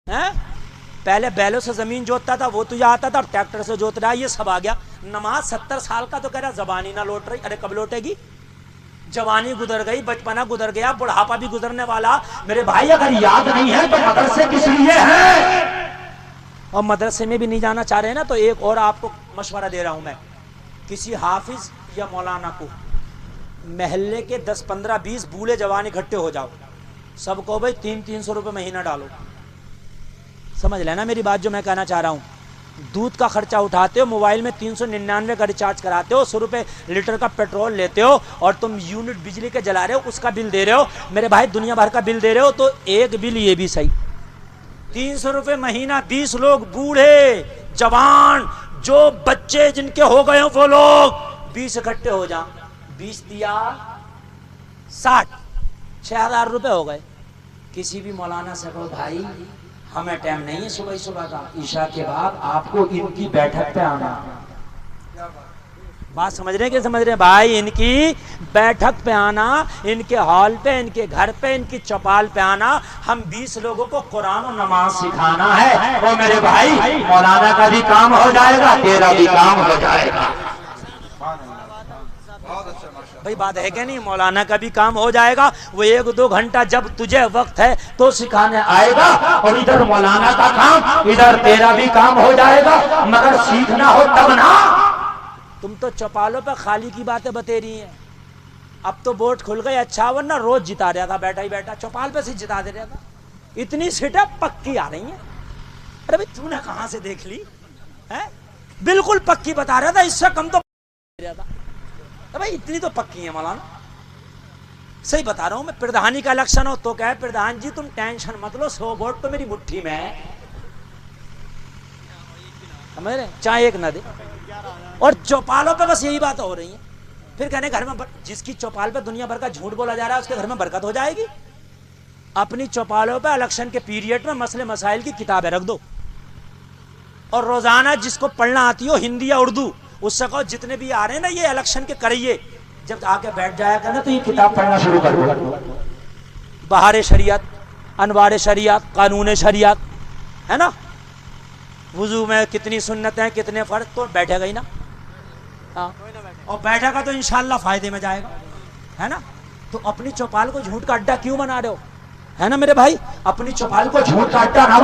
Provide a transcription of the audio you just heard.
ہیں؟ پہلے بیلوں سے زمین جوتتا تھا وہ تجھے آتا تھا، اب ٹریکٹر سے جوت رہا ہے، یہ سب آ گیا۔ نماز 70 سال کا تو کہہ رہا زبانی نہ لوٹ رہی، ارے کب لوٹے گی؟ جوانی گزر گئی، بچپنا گزر گیا، بڑھاپا بھی گزرنے والا۔ میرے بھائی اگر یاد نہیں ہے تو مدرسے کس لیے ہیں؟ اور مدرسے میں بھی نہیں جانا چاہ رہے ہیں نا تو ایک اور آپ کو مشورہ دے رہا ہوں میں، کسی حافظ یا مولانا کو محلے کے 10 15 20 بوڑھے جوان اکٹھے ہو جاؤ، سب کو بھائی 300 روپے مہینہ ڈالو۔ سمجھ لینا میری بات جو میں کہنا چاہ رہا ہوں۔ دودھ کا خرچہ اٹھاتے ہو، موبائل میں 399 کا ریچارج کراتے ہو، 100 روپے لیٹر کا پیٹرول لیتے ہو، اور تم یونٹ بجلی کے جلا رہے ہو، اس کا بل دے رہے ہو۔ میرے بھائی دنیا بھر کا بل دے رہے ہو تو ایک بل یہ بھی صحیح، 300 روپے مہینہ، 20 لوگ بوڑھے جوان جو بچے جن کے ہو گئے ہوں وہ لوگ 20 اکٹھے ہو جائیں، 20 دیا 60، 6000 روپے ہو گئے۔ کسی بھی مولانا سے کہو بھائی ہمیں ٹائم نہیں ہے صبح کا، عشاء کے بعد آپ کو ان کی بیٹھک پہ آنا۔ بات سمجھ رہے ہیں کہ سمجھ رہے ہیں بھائی؟ ان کی بیٹھک پہ آنا، ان کے ہال پہ، ان کے گھر پہ، ان کی چوپال پہ آنا۔ ہم 20 لوگوں کو قرآن و نماز سکھانا ہے۔ اور میرے بھائی مولانا کا بھی کام ہو جائے گا، تیرا بھی کام ہو جائے گا۔ بھائی بات ہے کہ نہیں؟ مولانا کا بھی کام ہو جائے گا، وہ 1-2 گھنٹہ جب تجھے وقت ہے تو سکھانے آئے گا، اور ادھر مولانا کا کام، ادھر تیرا بھی کام ہو جائے گا، مگر سیکھنا ہو تب نا۔ تم تو چوپالوں پہ خالی کی باتیں بتے رہی ہیں۔ اب تو ووٹ کھل گئے، اچھا ورنہ روز جتا رہا تھا، بیٹھا ہی بیٹھا چوپال پہ سے جتا دے رہا تھا۔ اتنی سیٹیں پکی آ رہی ہیں۔ ارے بھائی تو نے کہاں سے دیکھ لی ہے؟ بالکل پکی بتا رہا تھا، اس سے کم تو رہا تھا۔ بھائی اتنی تو پکی ہیں مولانا، صحیح بتا رہا ہوں میں۔ پردھانی کا الیکشن ہو تو کہے پردھان جی تم ٹینشن مت لو، 100 ووٹ تو میری مٹھی میں ہے، سمجھ رہے؟ چاہے ایک نہ دے۔ اور چوپالوں پہ بس یہی بات ہو رہی ہیں۔ پھر کہنے گھر میں جس کی چوپال پہ دنیا بھر کا جھوٹ بولا جا رہا ہے اس کے گھر میں برکت ہو جائے گی۔ اپنی چوپالوں پہ الیکشن کے پیریڈ میں مسئلے مسائل کی کتابیں رکھ دو، اور روزانہ جس کو پڑھنا آتی ہو ہندی یا اردو اس سے کہو جتنے بھی آ رہے ہیں نا یہ الیکشن کے کریے، جب آ کے بیٹھ جایا کرنا تو یہ کتاب پڑھنا شروع کر دو۔ بہار شریعت، انوار شریعت، قانون شریعت، ہے نا؟ وضو میں کتنی سنتیں، کتنے فرض، تو بیٹھے گا ہی نا، اور بیٹھے گا تو انشاءاللہ فائدے میں جائے گا، ہے نا؟ تو اپنی چوپال کو جھوٹ کا اڈا کیوں بنا رہے ہو؟ ہے نا میرے بھائی؟ اپنی چوپال کو جھوٹ کا اڈا نہ